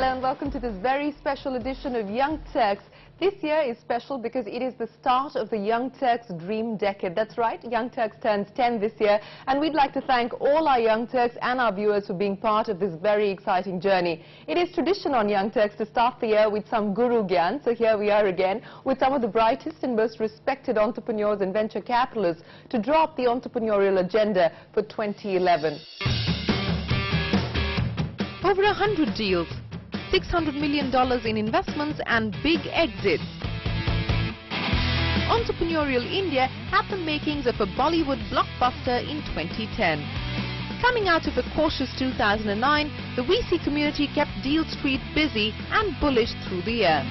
Hello and welcome to this very special edition of Young Turks. This year is special because it is the start of the Young Turks Dream Decade. That's right, Young Turks turns 10 this year, and we'd like to thank all our Young Turks and our viewers for being part of this very exciting journey. It is tradition on Young Turks to start the year with some Guru Gyan, so here we are again with some of the brightest and most respected entrepreneurs and venture capitalists to draw up the entrepreneurial agenda for 2011. Over 100 deals, $600 million in investments and big exits. Entrepreneurial India had the makings of a Bollywood blockbuster in 2010. Coming out of a cautious 2009, the VC community kept Deal Street busy and bullish through the year.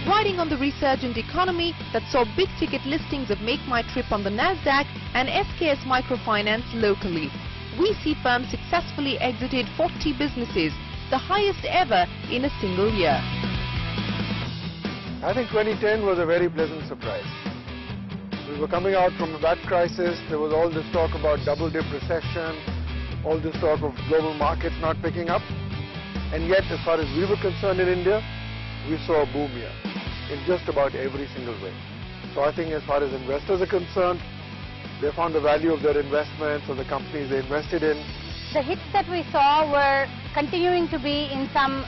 Riding on the resurgent economy that saw big-ticket listings of Make My Trip on the Nasdaq and SKS Microfinance locally, VC firms successfully exited 40 businesses, the highest ever in a single year. I think 2010 was a very pleasant surprise. We were coming out from a bad crisis. There was all this talk about double-dip recession, all this talk of global markets not picking up. And yet, as far as we were concerned in India, we saw a boom year in just about every single way. So I think as far as investors are concerned, they found the value of their investments or the companies they invested in. The hits that we saw were continuing to be in some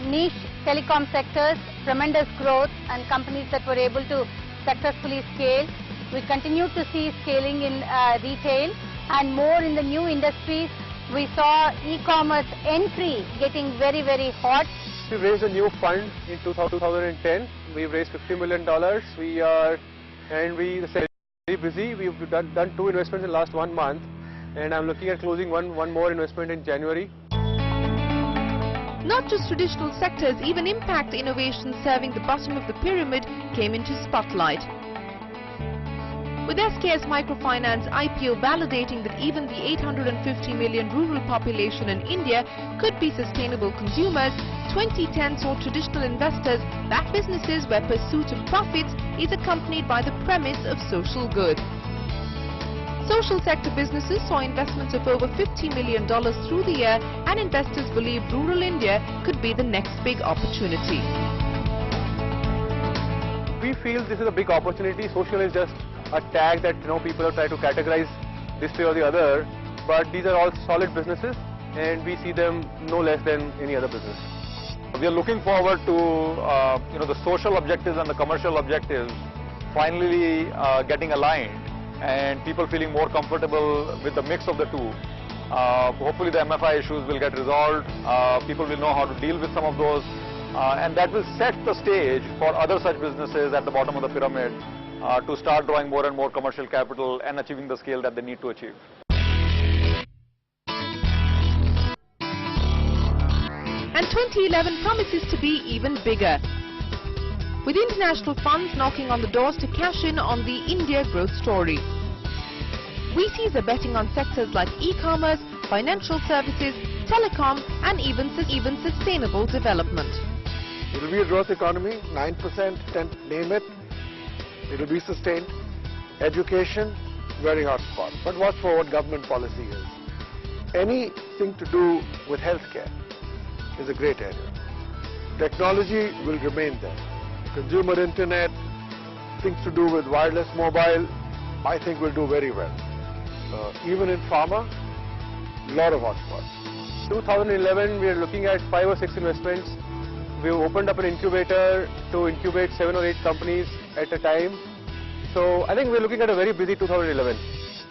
niche telecom sectors, tremendous growth and companies that were able to successfully scale. We continued to see scaling in retail and more in the new industries. We saw e-commerce entry getting very, very hot. We raised a new fund in 2010. We've raised $50 million. We are very busy. We've done 2 investments in the last 1 month, and I'm looking at closing one more investment in January. Not just traditional sectors, even impact innovations serving the bottom of the pyramid came into spotlight. With SKS Microfinance IPO validating that even the 850 million rural population in India could be sustainable consumers, 2010 saw traditional investors back businesses where pursuit of profits is accompanied by the premise of social good. Social sector businesses saw investments of over $50 million through the year, and investors believed rural India could be the next big opportunity. We feel this is a big opportunity. Social is just a tag that people are trying to categorize this way or the other, but these are all solid businesses, and we see them no less than any other business. We are looking forward to the social objectives and the commercial objectives finally getting aligned, and people feeling more comfortable with the mix of the two. Hopefully the MFI issues will get resolved. People will know how to deal with some of those, and that will set the stage for other such businesses at the bottom of the pyramid to start drawing more and more commercial capital and achieving the scale that they need to achieve. And 2011 promises to be even bigger, with international funds knocking on the doors to cash in on the India growth story. VCs are betting on sectors like e-commerce, financial services, telecom and even sustainable development. It will be a growth economy, 9%, name it. It will be sustained. Education, very hot spot. But watch for what government policy is. Anything to do with healthcare is a great area. Technology will remain there. Consumer internet, things to do with wireless mobile, I think will do very well. Even in pharma, a lot of hotspots. 2011, we are looking at 5 or 6 investments. We've opened up an incubator to incubate 7 or 8 companies at a time. So I think we're looking at a very busy 2011.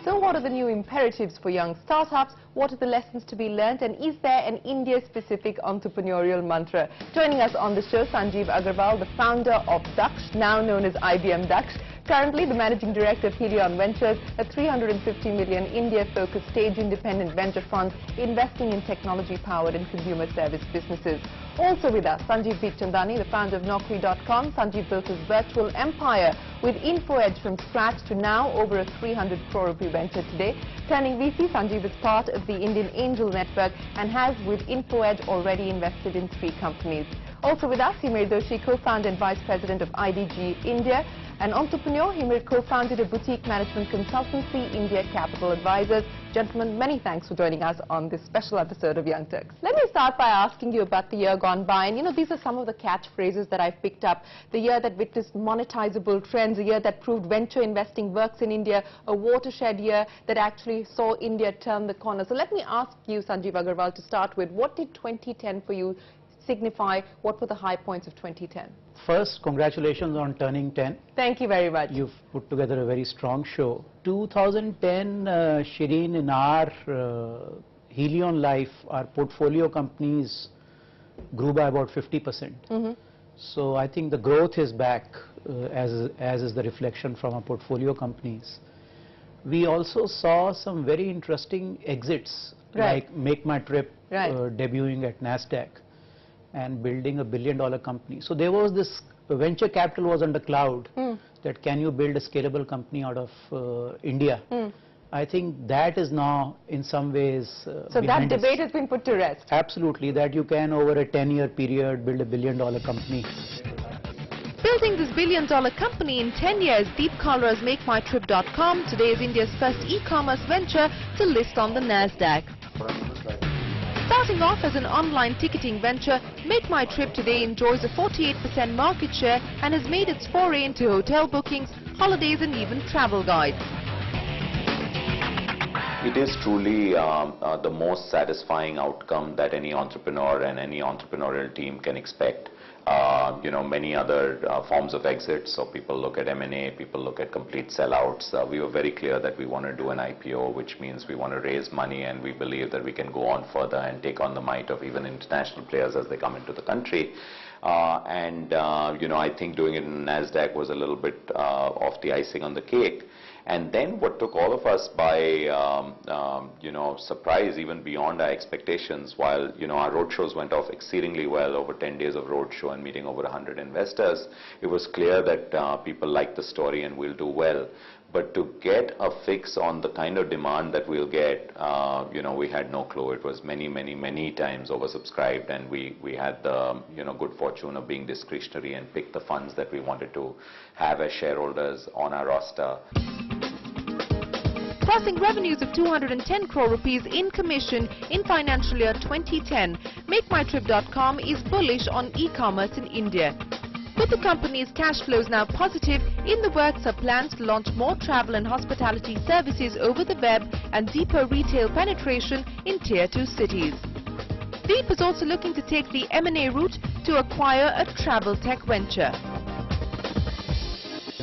So what are the new imperatives for young startups? What are the lessons to be learned? And is there an India-specific entrepreneurial mantra? Joining us on the show, Sanjeev Agarwal, the founder of Daksh, now known as IBM Daksh. Currently the Managing Director of Helion Ventures, a $350 million India-focused stage-independent venture fund investing in technology-powered and consumer service businesses. Also with us, Sanjeev Bikhchandani, the founder of Naukri.com. Sanjeev built his virtual empire with InfoEdge from scratch to now over a 300 crore rupee venture today. Turning VC, Sanjeev is part of the Indian Angel Network and has, with InfoEdge, already invested in 3 companies. Also with us, Himir Doshi, co-founder and vice president of IDG India. An entrepreneur, Himir co-founded a boutique management consultancy, India Capital Advisors. Gentlemen, many thanks for joining us on this special episode of Young Turks. Let me start by asking you about the year gone by. And these are some of the catchphrases that I've picked up. The year that witnessed monetizable trends, a year that proved venture investing works in India, a watershed year that actually saw India turn the corner. So let me ask you, Sanjeev Agarwal, to start with, what did 2010 for you signify? What were the high points of 2010? First, congratulations on turning 10. Thank you very much. You've put together a very strong show. 2010, Shireen, in our Helion Life, our portfolio companies grew by about 50%. So I think the growth is back, as is the reflection from our portfolio companies. We also saw some very interesting exits, like Make My Trip debuting at NASDAQ and building $1 billion company. So there was this venture capital was under cloud, that can you build a scalable company out of India? I think that is now in some ways so that debate has been put to rest. Absolutely, that you can over a 10-year period build $1 billion company. Building this $1 billion company in 10 years, Deep Kalra's MakeMyTrip.com today is India's first e-commerce venture to list on the NASDAQ. Starting off as an online ticketing venture, Make My Trip today enjoys a 48% market share and has made its foray into hotel bookings, holidays and even travel guides. It is truly the most satisfying outcome that any entrepreneur and any entrepreneurial team can expect. Many other forms of exit, so people look at M&A, people look at complete sellouts. We were very clear that we want to do an IPO, which means we want to raise money, and we believe that we can go on further and take on the might of even international players as they come into the country. I think doing it in NASDAQ was a little bit of the icing on the cake. And then what took all of us by, surprise, even beyond our expectations, while, our roadshows went off exceedingly well, over 10 days of roadshow and meeting over 100 investors, it was clear that people like the story and we'll do well. But to get a fix on the kind of demand that we'll get, we had no clue. It was many, many, many times oversubscribed, and we had the, good fortune of being discretionary and pick the funds that we wanted to have as shareholders on our roster. Crossing revenues of 210 crore rupees in commission in financial year 2010, MakeMyTrip.com is bullish on e-commerce in India. With the company's cash flows now positive, in the works are plans to launch more travel and hospitality services over the web and deeper retail penetration in Tier 2 cities. Deep is also looking to take the M&A route to acquire a travel tech venture.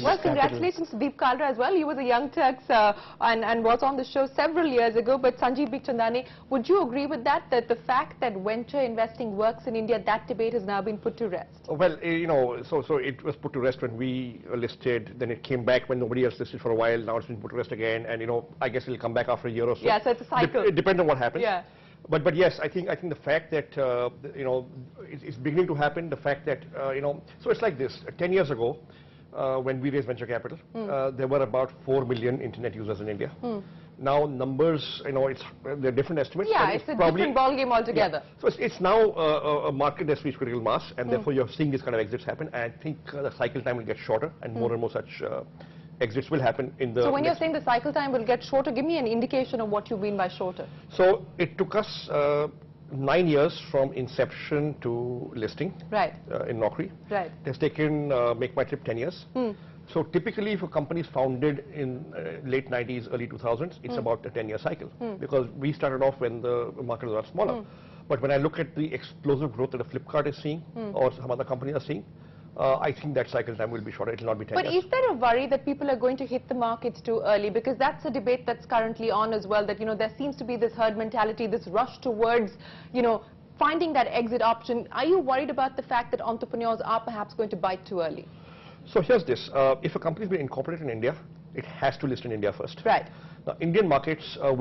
Well, congratulations to Deep Kalra as well. He was a Young Turks and was on the show several years ago. But Sanjeev Bikhchandani, would you agree with that the fact that venture investing works in India, that debate has now been put to rest? Well, so it was put to rest when we listed. Then it came back when nobody else listed for a while. Now it's been put to rest again. And, I guess it'll come back after a year or so. Yeah, so it's a cycle. It depends on what happens. Yeah. But yes, I think the fact that, it's beginning to happen, the fact that, so it's like this. 10 years ago, when we raised venture capital, there were about 4 million internet users in India. Now numbers, they're different estimates. Yeah, it's a different ballgame altogether. Yeah. So it's now a market that's reached critical mass, and therefore you're seeing these kind of exits happen. And I think the cycle time will get shorter, and more such exits will happen in the... So when you're saying the cycle time will get shorter, give me an indication of what you mean by shorter. So it took us 9 years from inception to listing in Naukri. Right. It has taken Make My Trip 10 years. So typically if a company is founded in late 90s, early 2000s, it's about a 10-year cycle. Because we started off when the market was a lot smaller. But when I look at the explosive growth that a Flipkart is seeing, or some other companies are seeing, I think that cycle time will be shorter. It will not be 10 years. But is there a worry that people are going to hit the markets too early? Because that's a debate that's currently on as well, that, there seems to be this herd mentality, this rush towards, finding that exit option. Are you worried about the fact that entrepreneurs are perhaps going to bite too early? So here's this. If a company has been incorporated in India, it has to list in India first. Right. Now, Indian markets are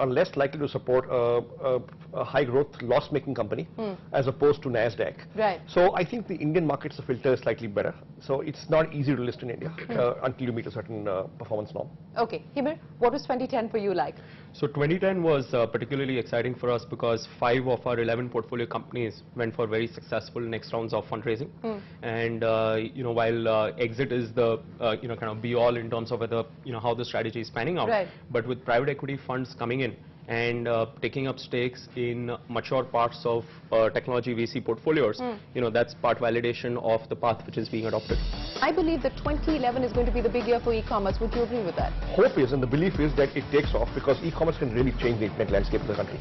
less likely to support a high growth loss-making company as opposed to NASDAQ. Right. So I think the Indian markets, the filter is slightly better. So it's not easy to list in India until you meet a certain performance norm. Okay, Himir, what was 2010 for you like? So 2010 was particularly exciting for us because 5 of our 11 portfolio companies went for very successful next rounds of fundraising. And while exit is the kind of be all in terms of whether how the strategy is panning out, right. but with private equity funds coming in and taking up stakes in mature parts of technology VC portfolios, that's part validation of the path which is being adopted. I believe that 2011 is going to be the big year for e-commerce. Would you agree with that? Hope is, and the belief is that it takes off because e-commerce can really change the internet landscape of the country.